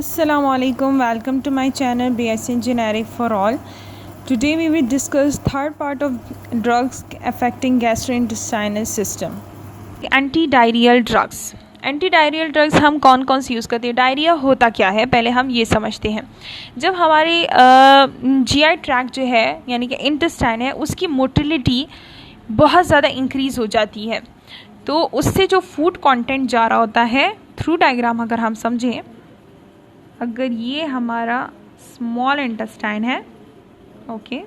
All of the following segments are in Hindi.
Assalamualaikum, welcome to my channel BSc Generic for All. Today we will discuss third part of drugs affecting gastrointestinal system. Anti diarrhoeal drugs. Anti diarrhoeal drugs हम कौन कौन सी यूज़ करते हैं? डायरिया होता क्या है पहले हम ये समझते हैं। जब हमारी जीआई ट्रैक्ट जो है यानी कि इंटेस्टाइन है उसकी मोटिलिटी बहुत ज़्यादा इंक्रीज़ हो जाती है, तो उससे जो फूड कंटेंट जा रहा होता है थ्रू डायग्राम अगर हम समझें, अगर ये हमारा स्मॉल इंटेस्टाइन है, ओके,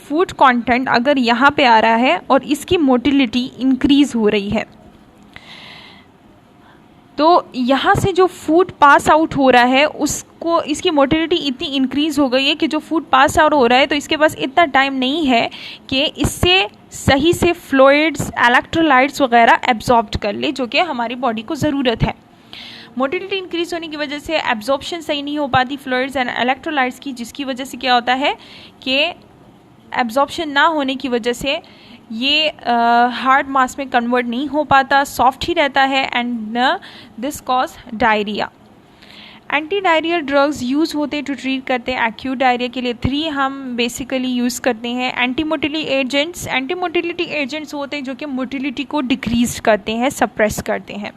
फूड कंटेंट अगर यहाँ पे आ रहा है और इसकी मोटिलिटी इंक्रीज़ हो रही है, तो यहाँ से जो फूड पास आउट हो रहा है उसको, इसकी मोटिलिटी इतनी इंक्रीज़ हो गई है कि जो फूड पास आउट हो रहा है तो इसके पास इतना टाइम नहीं है कि इससे सही से फ्लूइड्स, इलेक्ट्रोलाइट्स वगैरह एब्जॉर्ब कर ले, जो कि हमारी बॉडी को ज़रूरत है। मोटिलिटी इंक्रीज होने की वजह से एब्जॉर्प्शन सही नहीं हो पाती फ्लूइड्स एंड इलेक्ट्रोलाइट्स की, जिसकी वजह से क्या होता है कि एब्जॉर्प्शन ना होने की वजह से ये हार्ड मास में कन्वर्ट नहीं हो पाता, सॉफ्ट ही रहता है and this cause diarrhoea. Anti diarrhoeal drugs use होते टू ट्रीट करते हैं एक्यूट डायरिया के लिए। 3 हम बेसिकली यूज़ करते हैं। Anti motility agents, anti motility agents होते हैं जो कि मोटिलिटी को डिक्रीज करते हैं, सप्रेस करते हैं।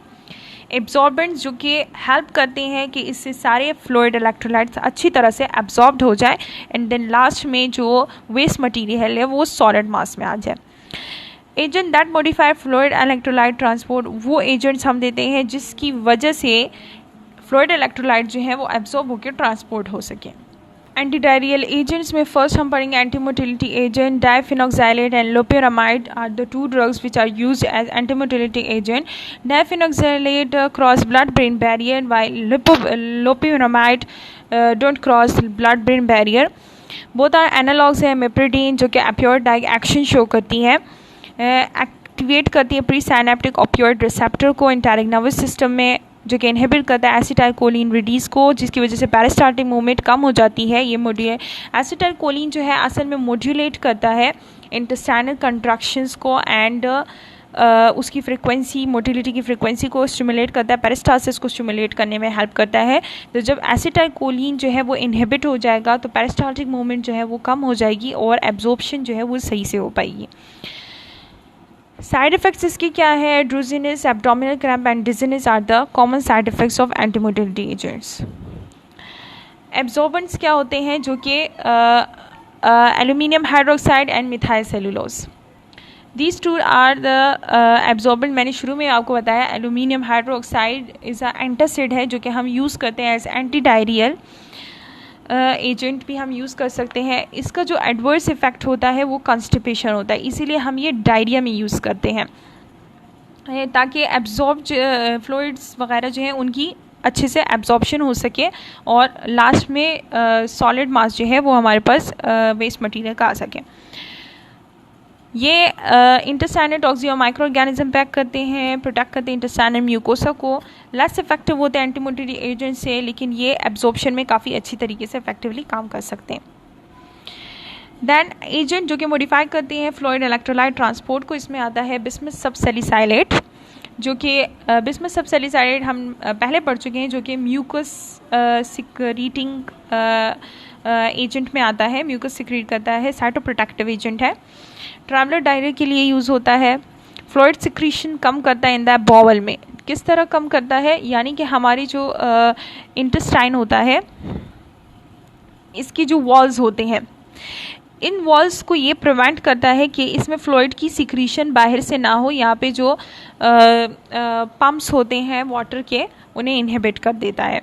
एब्जॉर्बेंट्स जो कि हेल्प करते हैं कि इससे सारे फ्लूइड इलेक्ट्रोलाइट्स अच्छी तरह से एब्जॉर्ब्ड हो जाए एंड देन लास्ट में जो वेस्ट मटेरियल है वो सॉलिड मास में आ जाए। Agent that modify fluid electrolyte transport, वो एजेंट्स हम देते हैं जिसकी वजह से फ्लूइड इलेक्ट्रोलाइट जो है वो एब्जॉर्ब होकर ट्रांसपोर्ट हो सके। एंटी डायरियल एजेंट्स में फर्स्ट हम पढ़ेंगे anti motility agent. Diphenoxylate and loperamide are the 2 drugs which are used as anti motility agent. Diphenoxylate cross blood brain barrier while loperamide don't cross blood brain barrier. Both are analogues हैं मेप्रिडीन, जो कि एपियोइड एक्शन शो करती है, एक्टिवेट करती है प्री साइनेप्टिक ओपियोइड रिसेप्टर को इंटैरिक नर्वस सिस्टम में, जो कि इनहिबिट करता है एसिटाइलकोलिन रिलीज को, जिसकी वजह से पेरिस्टाल्टिक मूवमेंट कम हो जाती है। ये एसिटाइलकोलिन जो है असल में मॉड्यूलेट करता है इंटेस्टाइनल कंट्रैक्शंस को एंड उसकी फ्रीक्वेंसी, मोटिलिटी की फ्रीक्वेंसी को स्टिमुलेट करता है, पेरिस्टालसिस को स्टिमुलेट करने में हेल्प करता है। तो जब एसिटाइलकोलिन जो है वो इनहिबिट हो जाएगा तो पेरिस्टाल्टिक मूवमेंट जो है वो कम हो जाएगी और एब्जॉर्प्शन जो है वो सही से हो पाएगी। साइड इफ़ेक्ट्स इसके क्या है? Drowsiness, abdominal cramp and dizziness are the common side effects of anti motility agents. Absorbents क्या होते हैं? जो कि aluminium hydroxide and methyl cellulose, these 2 are the absorbent. मैंने शुरू में आपको बताया aluminium hydroxide is a antacid है जो कि हम यूज़ करते हैं एज एंटी डायरियल एजेंट भी हम यूज़ कर सकते हैं। इसका जो एडवर्स इफ़ेक्ट होता है वो कॉन्स्टिपेशन होता है, इसीलिए हम ये डायरिया में यूज़ करते हैं ताकि एब्जॉर्ब फ्लूइड्स वगैरह जो हैं उनकी अच्छे से एब्जॉर्प्शन हो सके और लास्ट में सॉलिड मास जो है वो हमारे पास वेस्ट मटेरियल का आ सके। ये इंटेस्टाइनल टॉक्सिन और माइक्रो ऑर्गेनिज्म पैक करते हैं, प्रोटेक्ट करते हैं इंटेस्टाइनल म्यूकोसा को। लेस इफेक्टिव होते हैं एंटी मोटिलिटी एजेंट से, लेकिन ये एब्जॉर्प्शन में काफ़ी अच्छी तरीके से इफेक्टिवली काम कर सकते हैं। देन एजेंट जो कि मॉडिफाई करते हैं फ्लूइड इलेक्ट्रोलाइट ट्रांसपोर्ट को, इसमें आता है बिस्मथ सबसैलिसाइलेट, जो कि बिस्मथ सबसैलिसाइलेट हम पहले पढ़ चुके हैं, जो कि म्यूकस सिक्रीटिंग एजेंट में आता है, म्यूकस सिक्रीट करता है, साइटोप्रोटेक्टिव एजेंट है। ट्रैवलर डायरिया के लिए यूज़ होता है। फ्लूइड सिक्रीशन कम करता है इन द बॉवल में। किस तरह कम करता है? यानी कि हमारी जो इंटेस्टाइन होता है, इसकी जो वॉल्स होते हैं, इन वॉल्स को ये प्रिवेंट करता है कि इसमें फ्लूइड की सिक्रीशन बाहर से ना हो। यहाँ पे जो पम्प्स होते हैं वाटर के, उन्हें इनहिबिट कर देता है।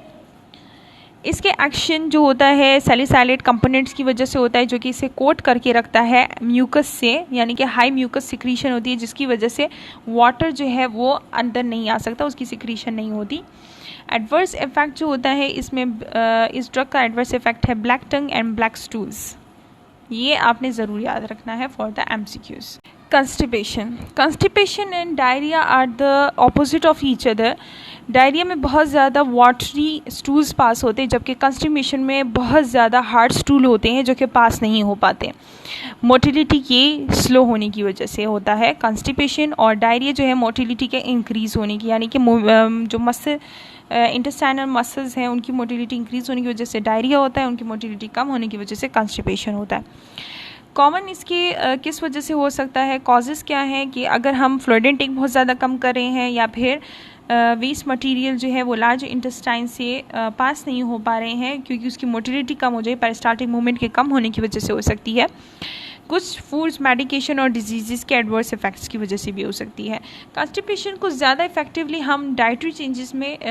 इसके एक्शन जो होता है सैलिसाइलेट कंपोनेंट्स की वजह से होता है, जो कि इसे कोट करके रखता है म्यूकस से, यानी कि हाई म्यूकस सिक्रीशन होती है, जिसकी वजह से वाटर जो है वो अंदर नहीं आ सकता, उसकी सिक्रीशन नहीं होती। एडवर्स इफेक्ट जो होता है इसमें, इस ड्रग का एडवर्स इफेक्ट है black tongue and black stools. ये आपने ज़रूर याद रखना है for the MCQs। Constipation and diarrhoea are the opposite of each other. Diarrhoea में बहुत ज़्यादा वाटरी स्टूल्स पास होते हैं, जबकि कंस्टिपेशन में बहुत ज़्यादा हार्ड स्टूल होते हैं जो कि पास नहीं हो पाते। मोटिलिटी के स्लो होने की वजह से होता है कंस्टिपेशन, और डायरिया जो है मोटिलिटी के इंक्रीज़ होने की, यानी कि जो मसल इंटेस्टाइनल मसल्स हैं उनकी मोटिलिटी इंक्रीज होने की वजह से डायरिया होता है, उनकी मोटिलिटी कम होने की वजह से कॉन्स्टिपेशन होता है। कॉमन इसके किस वजह से हो सकता है, कॉजेज़ क्या हैं कि अगर हम फ्लूइड इनटेक बहुत ज़्यादा कम कर रहे हैं या फिर वेस्ट मटेरियल जो है वो लार्ज इंटेस्टाइन से पास नहीं हो पा रहे हैं क्योंकि उसकी मोटिलिटी कम हो जाए, पेरिस्टाल्टिक मूवमेंट के कम होने की वजह से हो सकती है। कुछ फूड्स, मेडिकेशन और डिजीज़ के एडवर्स इफेक्ट्स की वजह से भी हो सकती है। कॉन्स्टिपेशन को ज़्यादा इफेक्टिवली हम डाइटरी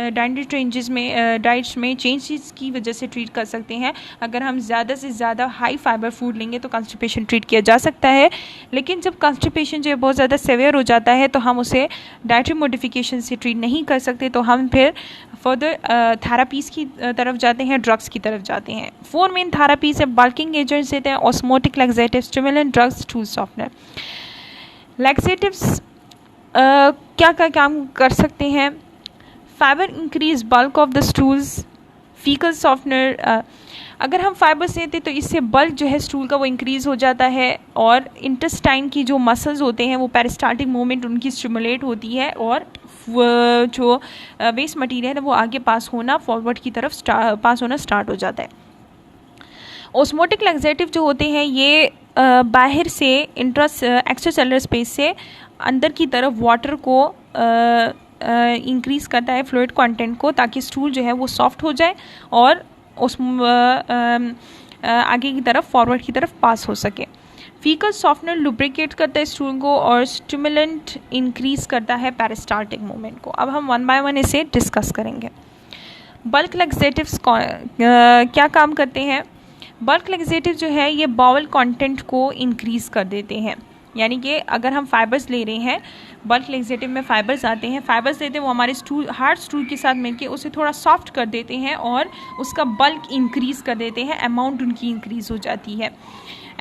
डाइट्स में चेंजेस की वजह से ट्रीट कर सकते हैं। अगर हम ज़्यादा से ज़्यादा हाई फाइबर फूड लेंगे तो कॉन्स्टिपेशन ट्रीट किया जा सकता है, लेकिन जब कॉन्स्टिपेशन जो है बहुत ज़्यादा सेवियर हो जाता है तो हम उसे डाइटरी मॉडिफिकेशन से ट्रीट नहीं कर सकते, तो हम फिर फर्दर थेरापीज़ की तरफ जाते हैं, ड्रग्स की तरफ जाते हैं। 4 मेन थेरापीज़ है, बल्किंग एजेंट्स देते हैं, osmotic laxatives, stimulant drugs, stool softener. Laxatives क्या क्या काम कर सकते हैं, fibre increase bulk of the stools, faecal softener, अगर हम फाइबर्स लेते तो इससे बल्क जो है स्टूल का वो इंक्रीज़ हो जाता है और इंटेस्टाइन की जो मसल्स होते हैं वो पेरिस्टाल्टिक मूवमेंट उनकी स्टिमुलेट होती है और जो वेस्ट मटेरियल है वो आगे पास होना, फॉरवर्ड की तरफ पास होना स्टार्ट हो जाता है। ऑस्मोटिक लैक्सेटिव जो होते हैं ये बाहर से एक्स्ट्रासेलुलर स्पेस से अंदर की तरफ वाटर को इंक्रीज़ करता है, फ्लूइड कंटेंट को, ताकि स्टूल जो है वो सॉफ्ट हो जाए और उस आगे की तरफ, फॉरवर्ड की तरफ पास हो सके। फीकल सॉफ्टनर लुब्रिकेट करता है स्टूल को और स्टिमुलेंट इंक्रीज़ करता है पेरिस्टाल्टिक मूवमेंट को। अब हम 1 बाय 1 इसे डिस्कस करेंगे। बल्क लैक्सेटिव्स क्या काम करते हैं, बल्क लैक्सेटिव जो है ये बाउल कंटेंट को इंक्रीज़ कर देते हैं, यानी कि अगर हम फाइबर्स ले रहे हैं, बल्क लैक्सेटिव में फाइबर्स आते हैं, फाइबर्स लेते हैं वो हमारे हार्ड स्टूल के साथ मिलके उसे थोड़ा सॉफ्ट कर देते हैं और उसका बल्क इंक्रीज़ कर देते हैं, अमाउंट उनकी इंक्रीज़ हो जाती है।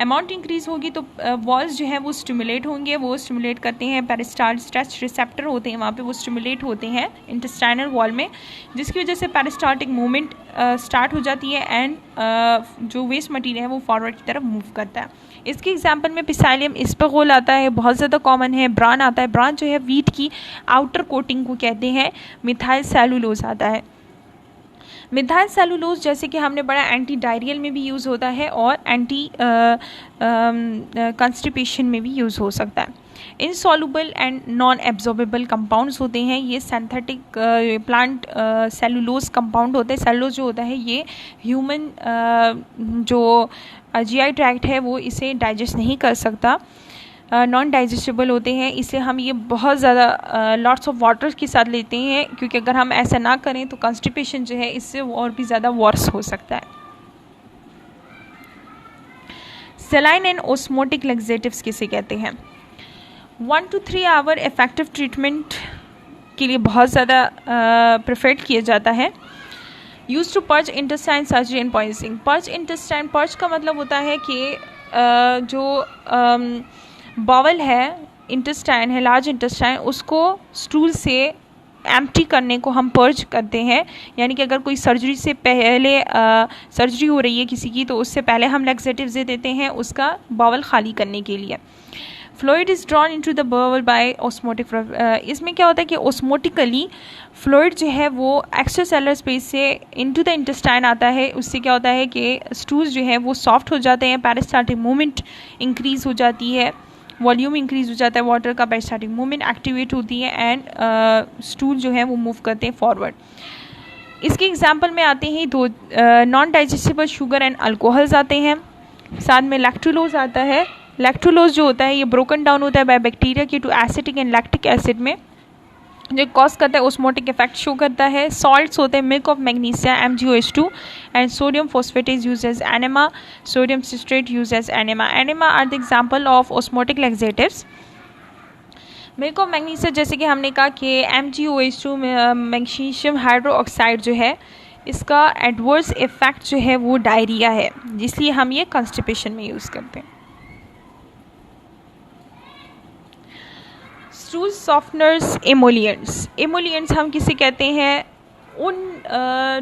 अमाउंट इंक्रीज़ होगी तो वॉल्स जो है वो स्टिमुलेट होंगे, वो स्टिमुलेट करते हैं, पेरिस्टाल्टिक स्ट्रेच रिसेप्टर होते हैं वहाँ पे, वो स्टिमुलेट होते हैं इंटेस्टाइनल वॉल में, जिसकी वजह से पेरिस्टाल्टिक मूवमेंट स्टार्ट हो जाती है एंड जो वेस्ट मटीरियल है वो फॉरवर्ड की तरफ मूव करता है। इसके एग्जांपल में पिसाइलियम इस्पगोल आता है, बहुत ज़्यादा कॉमन है। ब्रान आता है, ब्रान जो है वीट की आउटर कोटिंग को कहते हैं। मिथाइल सेलुलोज आता है। मिथाइल सेलुलोज जैसे कि हमने पढ़ा एंटी डायरियल में भी यूज़ होता है और एंटी कॉन्स्टिपेशन में भी यूज़ हो सकता है। Insoluble and non absorbable compounds होते हैं, ये सिंथेटिक प्लांट सेलुलोज कंपाउंड होते हैं। सेलुलोज जो होता है ये ह्यूमन जो जीआई ट्रैक्ट है वो इसे डाइजेस्ट नहीं कर सकता, नॉन डाइजेस्टेबल होते हैं, इसलिए हम ये बहुत ज़्यादा लॉट्स ऑफ वाटर के साथ लेते हैं, क्योंकि अगर हम ऐसा ना करें तो कॉन्स्टिपेशन जो है इससे और भी ज़्यादा वर्स हो सकता है। सेलाइन एंड ऑस्मोटिक लैक्सेटिव्स किसे कहते हैं, 1 to 3 आवर इफेक्टिव ट्रीटमेंट के लिए बहुत ज़्यादा प्रेफर्ड किया जाता है। Use to purge intestine surgery and poisoning. Purge intestine, purge का मतलब होता है कि जो बावल है, इंटेस्टाइन है, लार्ज इंटेस्टाइन, उसको स्टूल से एम्प्टी करने को हम पर्च करते हैं, यानी कि अगर कोई सर्जरी से पहले सर्जरी हो रही है किसी की तो उससे पहले हम लैक्सेटिव्स दे देते हैं उसका बावल खाली करने के लिए। Fluid is drawn into the bowel by osmotic. इसमें क्या होता है कि ऑस्मोटिकली फ्लूइड जो है वो एक्स्ट्रासेलुलर स्पेस से इनटू द इंटेस्टाइन आता है, उससे क्या होता है कि स्टूल्स जो है वो सॉफ्ट हो जाते हैं, पेरिस्टाल्टिक मूवमेंट इंक्रीज़ हो जाती है, वॉल्यूम इंक्रीज़ हो जाता है वाटर का, पेरिस्टाल्टिक मूवमेंट एक्टिवेट होती है एंड स्टूल जो है वो मूव करते हैं फॉरवर्ड। इसके एग्जांपल में आते हैं दो non digestible sugar and alcohols आते हैं, साथ में लैक्टुलोज आता है। लैक्टुलोज जो होता है ये ब्रोकन डाउन होता है बाय बैक्टीरिया की to acetic and lactic acid में, जो कॉज करता है ऑस्मोटिक इफेक्ट शो करता है। सॉल्ट्स होते हैं milk of magnesia MgOH2 and sodium phosphate is use as enema, sodium citrate use as enema. Enema are the example of osmotic laxatives. Milk of magnesia जैसे कि हमने कहा कि MgOH2 मैग्नीशियम हाइड्रोक्साइड जो है इसका एडवर्स इफेक्ट जो है वो डायरिया है, जिसलिए हम ये कॉन्स्टिपेशन में यूज़ करते हैं। Stool softeners, emollients. एमोलिएंट्स हम किसे कहते हैं, उन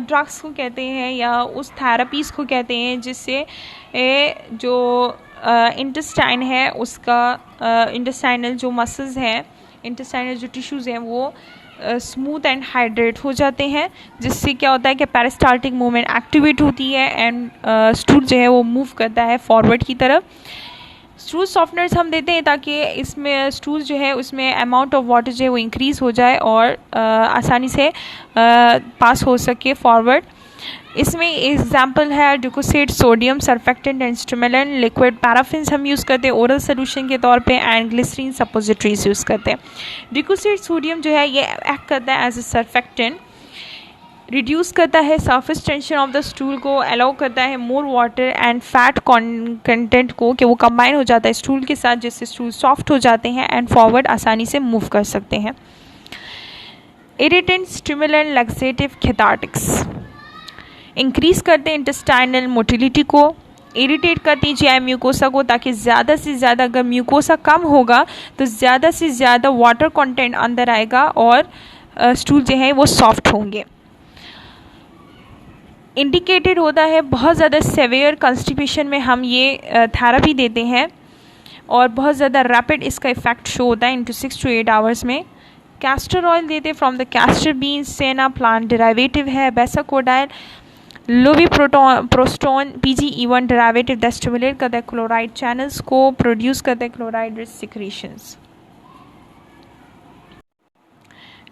ड्रग्स को कहते हैं या उस थेरापीज़ को कहते हैं जिससे जो इंटेस्टाइन है उसका इंटेस्टाइनल जो मसल्स हैं, इंटेस्टाइनल जो टिश्यूज़ हैं वो स्मूथ एंड हाइड्रेट हो जाते हैं, जिससे क्या होता है कि पेरिस्टाल्टिक मूवमेंट एक्टिवेट होती है एंड स्टूल जो है वो मूव करता है फॉरवर्ड की तरफ। स्टूल सॉफ्टनर्स हम देते हैं ताकि इसमें स्टूल जो है उसमें अमाउंट ऑफ वाटर जो है वो इंक्रीज़ हो जाए और आसानी से पास हो सके फॉरवर्ड। इसमें एग्जाम्पल है docusate, sodium surfactant and stimulant, liquid paraffins हम यूज़ करते हैं ओरल सोल्यूशन के तौर पे, एंड ग्लिसरीन सपोजिटरीज यूज़ करते हैं। डिकोसेट सोडियम जो है ये एक्ट करता है एज ए सरफेक्टेंट, रिड्यूस करता है surface tension of the stool को, अलाउ करता है more water and fat content को कि वो कंबाइन हो जाता है स्टूल के साथ, जिससे स्टूल सॉफ्ट हो जाते हैं एंड फॉरवर्ड आसानी से मूव कर सकते हैं। Irritant, stimulant, laxative, cathartics increase करते हैं इंटेस्टाइनल मोटिलिटी को, इरिटेट करती है जीआई म्यूकोसा को, ताकि ज़्यादा से ज़्यादा अगर म्यूकोसा कम होगा तो ज़्यादा से ज़्यादा वाटर कंटेंट अंदर आएगा और स्टूल जो है वो सॉफ्ट होंगे। इंडिकेटेड होता है बहुत ज़्यादा सेवियर कंस्टिपेशन में हम ये थेरेपी देते हैं और बहुत ज़्यादा रैपिड इसका इफेक्ट शो होता है इनटू 6 to 8 आवर्स में। कैस्टर ऑयल देते फ्रॉम द कैस्टर बीन्स, सेना प्लांट डेरिवेटिव है, बेसाकोडाइल, लोविप्रोस्टोन, PGE1 डेरिवेटिव दैट स्टिमुलेट करता है क्लोराइड चैनल्स को, प्रोड्यूस करता है क्लोराइड रिच सिक्रीशंस।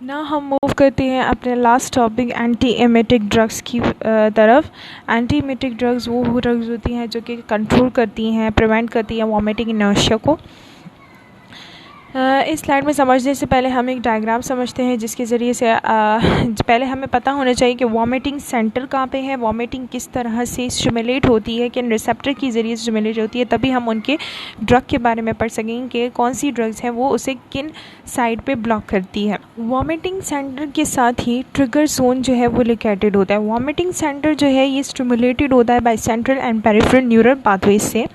ना हम मूव करते हैं अपने last topic anti emetic drugs की तरफ। एंटी एमेटिक ड्रग्स वो ड्रग्स होती हैं जो कि कंट्रोल करती हैं, प्रिवेंट करती हैं वॉमिटिंग इनर्शिया को। इस स्लाइड में समझने से पहले हम एक डायग्राम समझते हैं जिसके ज़रिए से पहले हमें पता होना चाहिए कि वॉमिटिंग सेंटर कहाँ पे है, वॉमिटिंग किस तरह से स्टिमुलेट होती है, किन रिसेप्टर के ज़रिए स्टिमुलेट होती है, तभी हम उनके ड्रग के बारे में पढ़ सकेंगे कि कौन सी ड्रग्स हैं वो उसे किन साइड पे ब्लॉक करती है। वॉमिटिंग सेंटर के साथ ही ट्रिगर जोन जो है वो लोकेटेड होता है। वॉमिटिंग सेंटर जो है ये स्टिमुलेटेड होता है by central and peripheral neural pathways से।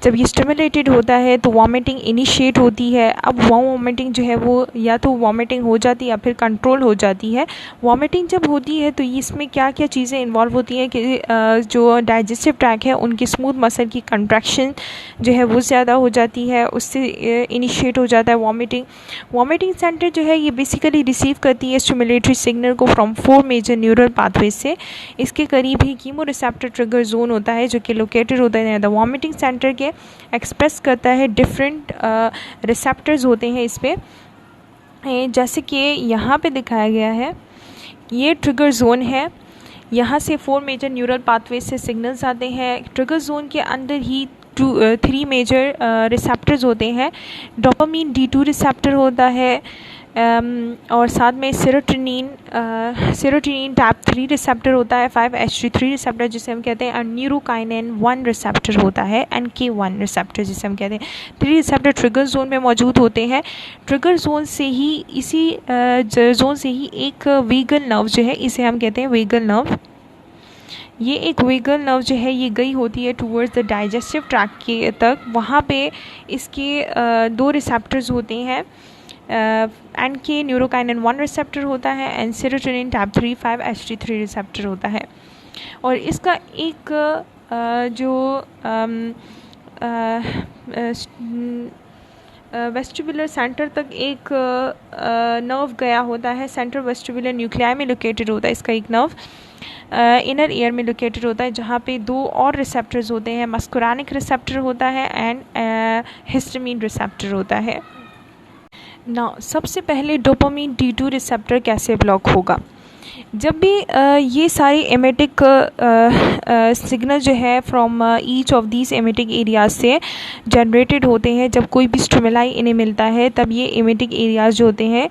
जब ये स्टिमुलेटेड होता है तो वॉमिटिंग इनिशिएट होती है। अब वो वॉमिटिंग जो है वो या तो वॉमिटिंग हो जाती है या फिर कंट्रोल हो जाती है। वॉमिटिंग जब होती है तो इसमें क्या क्या चीज़ें इन्वॉल्व होती हैं कि जो डाइजेस्टिव ट्रैक है उनकी स्मूथ मसल की कंट्रैक्शन जो है वो ज़्यादा हो जाती है, उससे इनिशिएट हो जाता है वॉमिटिंग। वॉमिटिंग सेंटर जो है ये बेसिकली रिसीव करती है स्टिमुलेटरी सिग्नल को फ्रॉम 4 मेजर न्यूरल पाथवेज से। इसके करीब ही कीमो रिसेप्टर ट्रिगर जोन होता है जो कि लोकेटेड होता है द वॉमिटिंग सेंटर के, एक्सप्रेस करता है डिफरेंट रिसेप्टर्स होते हैं इस पे, जैसे कि यहाँ पे दिखाया गया है। ये ट्रिगर जोन है, यहाँ से 4 मेजर न्यूरल पाथवे से सिग्नल्स आते हैं। ट्रिगर जोन के अंदर ही 3 मेजर रिसेप्टर्स होते हैं। डोपामीन D2 रिसेप्टर होता है और साथ में सेरोटोनिन टाइप 3 रिसेप्टर होता है, 5-HT3 रिसेप्टर जिसे हम कहते हैं, और न्यूरोकाइनिन 1 रिसेप्टर होता है, NK1 रिसेप्टर जिसे हम कहते हैं। 3 रिसेप्टर ट्रिगर जोन में मौजूद होते हैं। ट्रिगर जोन से ही इसी जोन से ही एक वेगल नर्व जो है इसे हम कहते हैं वेगल नर्व। ये एक वेगल नर्व जो है ये गई होती है टूवर्ड्स द डाइजेस्टिव ट्रैक के तक। वहाँ पे इसके 2 रिसेप्टर्स होते हैं, NK न्यूरोकाइनिन 1 रिसेप्टर होता है and serotonin type 3 5-HT3 receptor होता है। और इसका एक जो वेस्टिबुलर सेंटर तक एक नर्व गया होता है, सेंट्रल वेस्टिबुलर न्यूक्लियाई में लोकेटेड होता है इसका एक नर्व, इनर ईयर में लोकेटेड होता है, जहाँ पे 2 और रिसेप्टर्स होते हैं, मस्कुरानिक रिसेप्टर होता है एंड हिस्टामिन रिसेप्टर होता है। ना सबसे पहले डोपामीन D2 रिसेप्टर कैसे ब्लॉक होगा? जब भी ये सारे एमेटिक सिग्नल जो है from each of these emetic areas से जनरेटेड होते हैं, जब कोई भी स्टिमुलाई इन्हें मिलता है तब ये एमेटिक एरियाज जो होते हैं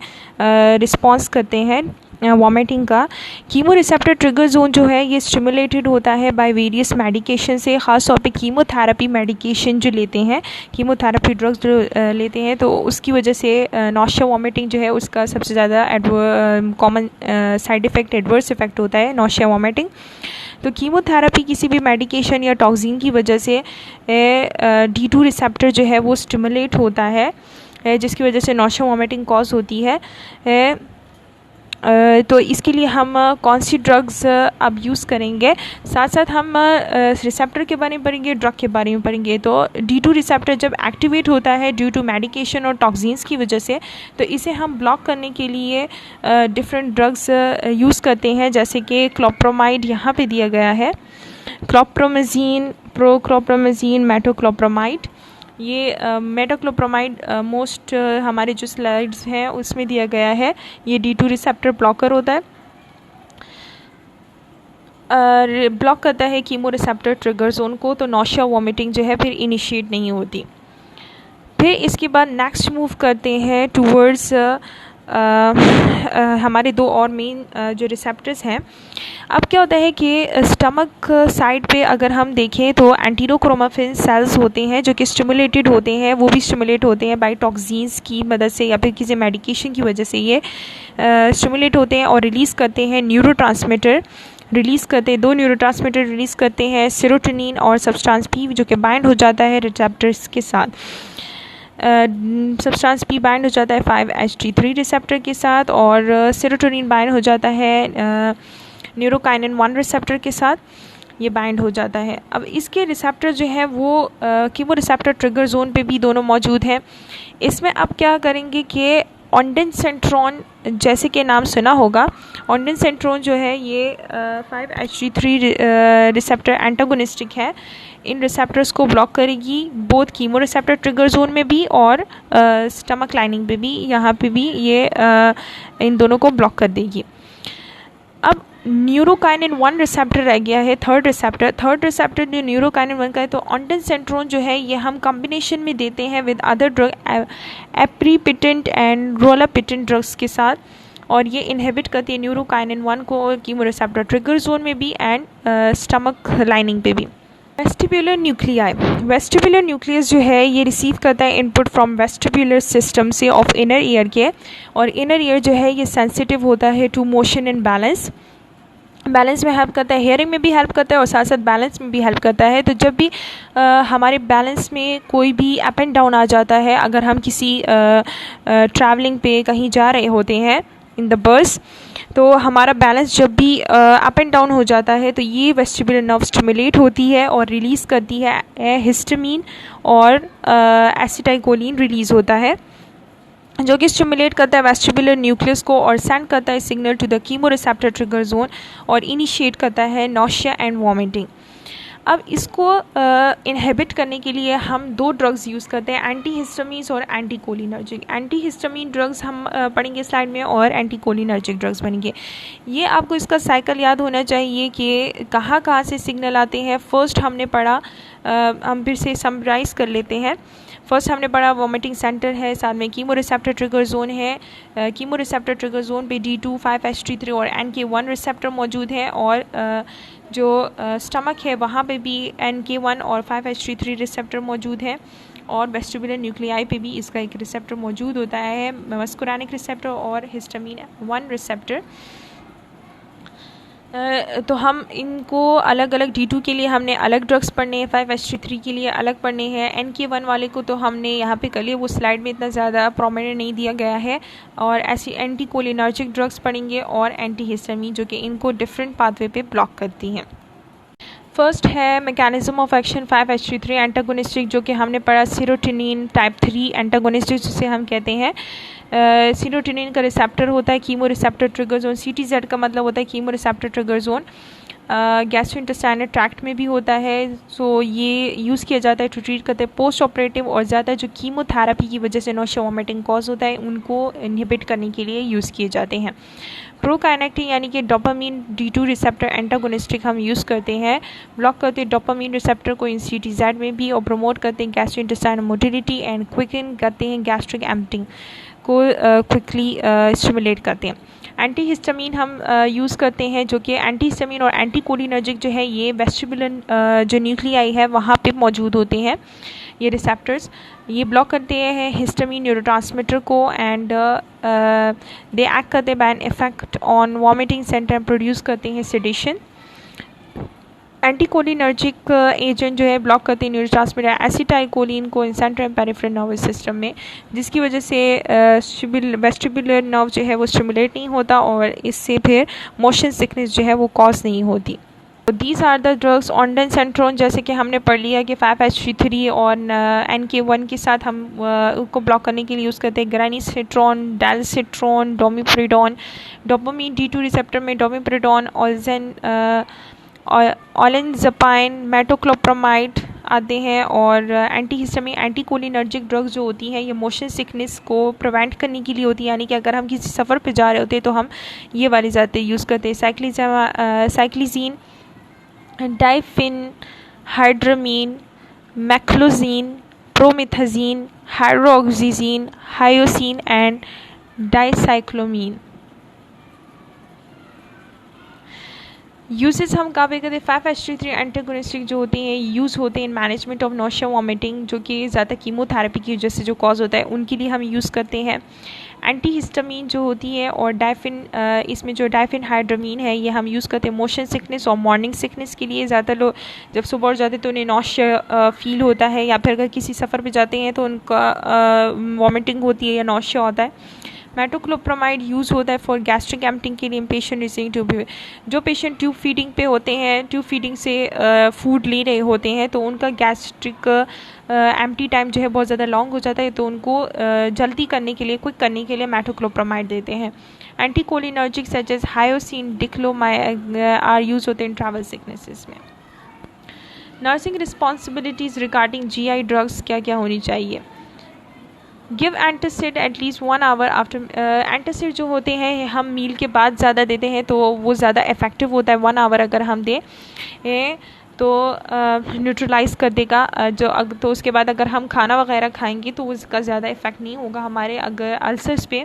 रिस्पॉन्स करते हैं वॉमिटिंग का। कीमो रिसेप्टर ट्रिगर जोन जो है ये स्टिमुलेटेड होता है बाय वेरियस मेडिकेशन से, ख़ास तौर पे कीमोथेरेपी मेडिकेशन जो लेते हैं, कीमोथेरेपी ड्रग्स जो लेते हैं, तो उसकी वजह से नॉशिया वॉमिटिंग जो है उसका सबसे ज़्यादा common side effect adverse effect होता है नॉशिया वॉमिटिंग। तो कीमोथेरेपी किसी भी मेडिकेशन या टॉक्सिन की वजह से D2 रिसेप्टर जो है वो स्टिमुलेट होता है, जिसकी वजह से नॉशिया वॉमिटिंग कॉज होती है। तो इसके लिए हम कौन सी ड्रग्स अब यूज़ करेंगे, साथ साथ हम रिसेप्टर के बारे में पढ़ेंगे, ड्रग के बारे में पढ़ेंगे। तो D2 रिसेप्टर जब एक्टिवेट होता है ड्यू टू मेडिकेशन और टॉक्सिन्स की वजह से, तो इसे हम ब्लॉक करने के लिए डिफरेंट ड्रग्स यूज़ करते हैं, जैसे कि क्लोप्रोमाइड यहाँ पे दिया गया है, क्लोप्रोमेजीन, प्रोक्लोप्रोमेजीन, मेटोक्लोप्रोमाइड। ये मेटोक्लोप्रोमाइड मोस्ट हमारे जो स्लाइड्स हैं उसमें दिया गया है। ये D2 रिसेप्टर ब्लॉकर होता है, ब्लॉक करता है कीमो रिसेप्टर ट्रिगर जोन को, तो नौशिया वॉमिटिंग जो है फिर इनिशिएट नहीं होती। फिर इसके बाद नेक्स्ट मूव करते हैं टूवर्ड्स हमारे दो और मेन जो रिसेप्टर्स हैं। अब क्या होता है कि स्टमक साइड पे अगर हम देखें तो एंटीरोक्रोमाफिन सेल्स होते हैं जो कि स्टिमुलेटेड होते हैं, वो भी स्टिमुलेट होते हैं बाय टॉक्सिन्स की मदद से या फिर किसी मेडिकेशन की वजह से ये स्टिमुलेट होते हैं और रिलीज़ करते हैं न्यूरोट्रांसमीटर, रिलीज़ करते हैं, दो न्यूरोट्रांसमीटर रिलीज़ करते हैं, सेरोटोनिन और सब्सटेंस पी, जो कि बाइंड हो जाता है रिसेप्टर्स के साथ। सब्सटेंस पी बाइंड हो जाता है 5-HT3 रिसेप्टर के साथ, और सेरोटोनिन बाइंड हो जाता है न्यूरोकाइनिन 1 रिसेप्टर के साथ, ये बाइंड हो जाता है। अब इसके रिसेप्टर जो है वो कीमो रिसेप्टर ट्रिगर जोन पे भी दोनों मौजूद हैं। इसमें आप क्या करेंगे कि ऑन्डेंसेंट्रॉन, जैसे कि नाम सुना होगा, ऑन्डेंसेंट्रॉन जो है ये 5-HT3 रिसेप्टर एंटागोनिस्टिक है। इन रिसेप्टर्स को ब्लॉक करेगी both chemo receptor trigger zone में भी और स्टमक लाइनिंग पे भी, यहाँ पे भी ये इन दोनों को ब्लॉक कर देगी। अब न्यूरोकाइनिन 1 रिसेप्टर रह गया है, थर्ड रिसेप्टर जो न्यूरोकाइनिन 1 का है, तो ऑन्डेंसेंट्रॉन जो है ये हम कॉम्बिनेशन में देते हैं with other drug aprepitant and rolapitant drugs के साथ, और ये इनहिबिट करती है न्यूरोकाइनिन 1 को कीमो रिसेप्टर ट्रिगर जोन में भी एंड स्टमक लाइनिंग पे भी। वेस्टिबुलर न्यूक्लियाई, वेस्टिबुलर न्यूक्लियस जो है ये रिसीव करता है इनपुट फ्रॉम वेस्टिबुलर सिस्टम से ऑफ इनर ईयर के, और इनर ईयर जो है ये सेंसिटिव होता है to motion and balance, balance में हेल्प करता है, हेयरिंग में भी हेल्प करता है और साथ साथ बैलेंस में भी हेल्प करता है। तो जब भी हमारे बैलेंस में कोई भी अप एंड डाउन आ जाता है, अगर हम किसी ट्रैवलिंग पे कहीं जा रहे होते हैं इन द बस, तो हमारा बैलेंस जब भी अप एंड डाउन हो जाता है तो ये वेस्टिबुलर नर्व स्टिमुलेट होती है और रिलीज़ करती है हिस्टामिन और एसिटाइकोलिन रिलीज़ होता है, जो कि स्टिमुलेट करता है वेस्टिबुलर न्यूक्लियस को और सेंड करता है signal to the chemoreceptor trigger zone और इनिशिएट करता है नौशिया एंड वॉमिटिंग। अब इसको इनहिबिट करने के लिए हम दो ड्रग्स यूज़ करते हैं, एंटीहिस्टामीन्स और एंटीकोलिनर्जिक। एंटीहिस्टामीन ड्रग्स हम पढ़ेंगे स्लाइड में, और एंटीकोलिनर्जिक ड्रग्स बनेंगे। ये आपको इसका साइकिल याद होना चाहिए कि कहाँ कहाँ से सिग्नल आते हैं। फर्स्ट हमने पढ़ा, हम फिर से समराइज़ कर लेते हैं। फर्स्ट हमने पढ़ा वॉमिटिंग सेंटर है, साथ में कीमो रिसेप्टर ट्रिगर जोन है। कीमो रिसेप्टर ट्रिगर जोन पे D2, 5-HT3 और NK1 रिसेप्टर मौजूद है, और जो स्टमक है वहाँ पे भी NK1 और 5-HT3 रिसेप्टर मौजूद है, और वेस्टिबुलर न्यूक्लियाई पे भी इसका एक रिसेप्टर मौजूद होता है, मस्कुरानिक रिसेप्टर और हिस्टामिन 1 रिसेप्टर। तो हम इनको अलग अलग D2 के लिए हमने अलग ड्रग्स पढ़ने हैं, 5-HT3 के लिए अलग पढ़ने हैं, NK1 वाले को तो हमने यहाँ पे कर लिया, वो स्लाइड में इतना ज़्यादा प्रोमिनेंट नहीं दिया गया है, और ऐसी एंटीकोलिनर्जिक ड्रग्स पढ़ेंगे और एंटीहिस्टामिन जो कि इनको डिफरेंट पाथवे पे ब्लॉक करती हैं। फर्स्ट है mechanism of action 5-HT3 antagonistic, जो कि हमने पढ़ा सेरोटोनिन टाइप 3 एंटागोनिस्टिक जिसे हम कहते हैं। सेरोटोनिन का रिसेप्टर होता है chemo receptor trigger zone, CTZ का मतलब होता है chemo receptor trigger zone. Gastrointestinal tract में भी होता है, सो ये यूज़ किया जाता है टू ट्रीट करते हैं पोस्ट ऑपरेटिव, और ज़्यादा जो कीमोथेरेपी की वजह से नौशिया वॉमिटिंग कॉज होता है उनको इनहिबिट करने के लिए यूज़ किए जाते हैं। प्रोकाइनेक्टिन यानी कि डोपामीन D2 रिसेप्टर एंटागोनिस्टिक हम यूज़ करते हैं, ब्लॉक करते हैं डोपामीन रिसेप्टर को इन CTZ में भी, और प्रमोट करते हैं गैस्ट्रोइंटेस्टाइनल मोटिलिटी एंड क्विकन करते हैं गैस्ट्रिक एम्पटिंग को क्विकली स्टिमुलेट करते हैं। एंटीहिस्टामिन हम यूज़ करते हैं, जो कि एंटीहिस्टामिन और एंटीकोलिनर्जिक जो है ये वेस्टिबुलर जो न्यूक्लियाई है वहाँ पे मौजूद होते हैं। ये रिसेप्टर्स ये ब्लॉक करते हैं हिस्टामिन न्यूरोट्रांसमीटर को, एंड दे एक्ट करते हैं by an effect on vomiting centre, produce करते हैं सेडेशन। एंटीकोलिनर्जिक एजेंट जो है ब्लॉक करते हैं न्यूरोट्रांसमीटर एसिटाइलकोलिन को in central and peripheral nervous system में, जिसकी वजह से वेस्टिबुलर नर्व जो है वो स्टिमुलेट नहीं होता और इससे फिर मोशन सिकनेस जो है वो कॉज नहीं होती। These are the drugs. Ondansetron जैसे कि हमने पढ़ लिया कि 5-HT3 और NK1 के साथ हम उसको ब्लॉक करने के लिए यूज़ करते हैं। ग्रानिसेट्रॉन, डेलसिट्रॉन, डोमिप्रिडोन। डोपामीन D2 रिसेप्टर में डोमिप्रिडोन, ओलेंजापाइन, मेटोक्लोप्रामाइड आते हैं। और एंटीहिस्टामिन एंटीकोलिनर्जिक ड्रग्स जो होती हैं ये मोशन सिकनेस को प्रिवेंट करने के लिए होती है, यानी कि अगर हम किसी सफ़र पे जा रहे होते हैं तो हम ये वाली ज़्यादा यूज़ करते हैं। साइक्लिजीन, diphenhydramine, मैक्लोजीन, प्रोमिथाजीन, हाइड्रोक्सिजीन, hyoscine and dicyclomine. Uses हम कहाँ पे करते हैं? 5-HT3 एंटागोनिस्टिक जो होते हैं यूज़ होते हैं in management of nausea vomiting, जो कि ज़्यादा कीमोथेरेपी की वजह से जो कॉज होता है उनके लिए हम यूज़ करते हैं। एंटीहिस्टामिन जो होती है और इसमें जो डाइफिनहाइड्रामीन है ये हम यूज़ करते हैं मोशन सिकनेस और मॉर्निंग सिकनेस के लिए। ज़्यादा लोग जब सुबह उठ जाते हैं तो उन्हें नौशिया फील होता है, या फिर अगर किसी सफ़र पे जाते हैं तो उनका वॉमिटिंग होती है या नौशिया होता है। मेटोक्लोप्रामाइड यूज़ होता है फॉर गैस्ट्रिक एम्पटिंग के लिए पेशेंट रिसीविंग ट्यूब। जो पेशेंट ट्यूब फीडिंग पे होते हैं, ट्यूब फीडिंग से फूड ले रहे होते हैं तो उनका गैस्ट्रिक एम्प्टी टाइम जो है बहुत ज़्यादा लॉन्ग हो जाता है, तो उनको जल्दी करने के लिए, क्विक करने के लिए मेटोक्लोप्रामाइड देते हैं। Anticholinergic such as hyoscine, dicyclomine are use होते हैं ट्रैवल सिकनेसेस में। Nursing responsibilities regarding GI drugs क्या क्या होनी चाहिए? Give antacid at least 1 hour after. Antacid जो होते हैं हम मील के बाद ज़्यादा देते हैं तो वो ज़्यादा इफ़ेक्टिव होता है। 1 आवर अगर हम दें तो न्यूट्रलाइज़ कर देगा तो उसके बाद अगर हम खाना वगैरह खाएंगे तो उसका ज़्यादा इफ़ेक्ट नहीं होगा हमारे अगर अल्सर्स पे,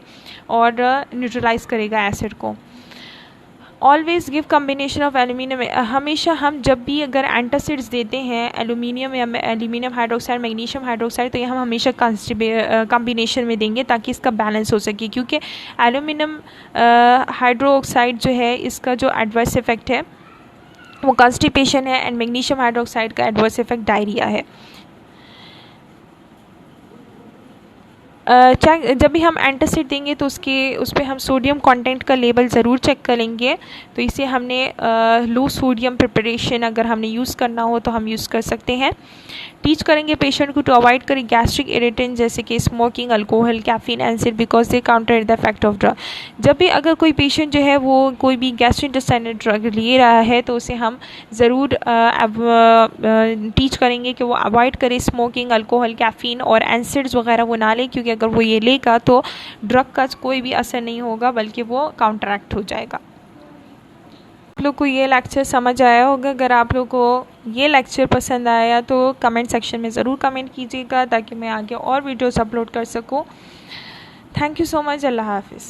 और न्यूट्रलाइज़ करेगा एसिड को। Always give combination of aluminium. हमेशा हम जब भी अगर एंटासिड्स देते हैं एल्यूमिनियम या एल्यूमिनियम हाइड्रोक्साइड, मैग्नीशियम हाइड्रोक्साइड, तो ये हम हमेशा कम्बिनेशन में देंगे ताकि इसका बैलेंस हो सके, क्योंकि एल्यूमिनियम हाइड्रोक्साइड जो है इसका जो एडवर्स इफेक्ट है वो कॉन्स्टिपेशन है, एंड मैग्नीशियम हाइड्रोक्साइड का एडवर्स इफेक्ट डायरिया है। जब भी हम एंटासिड देंगे तो उस पर हम सोडियम कंटेंट का लेवल ज़रूर चेक करेंगे। तो इसे हमने लो सोडियम प्रिपरेशन अगर हमने यूज़ करना हो तो हम यूज़ कर सकते हैं। टीच करेंगे पेशेंट को टू अवॉइड करें गैस्ट्रिक इरिटेंट जैसे कि smoking, alcohol, caffeine, acid, because they counter the effect of drug. जब भी अगर कोई पेशेंट जो है वो कोई भी गैस्ट्रोइंटेस्टाइनल ड्रग ले रहा है तो उसे हम ज़रूर टीच करेंगे कि वो अवॉइड करे स्मोकिंग, अल्कोहल, कैफीन और एसिड्स वगैरह वो ना ले, क्योंकि अगर वो ये लेगा तो ड्रग का कोई भी असर नहीं होगा बल्कि वो काउंटरैक्ट हो जाएगा। आप लोग को ये लेक्चर समझ आया होगा। अगर आप लोग को ये लेक्चर पसंद आया तो कमेंट सेक्शन में ज़रूर कमेंट कीजिएगा ताकि मैं आगे और वीडियोस अपलोड कर सकूं। Thank you so much. अल्लाह हाफिज़।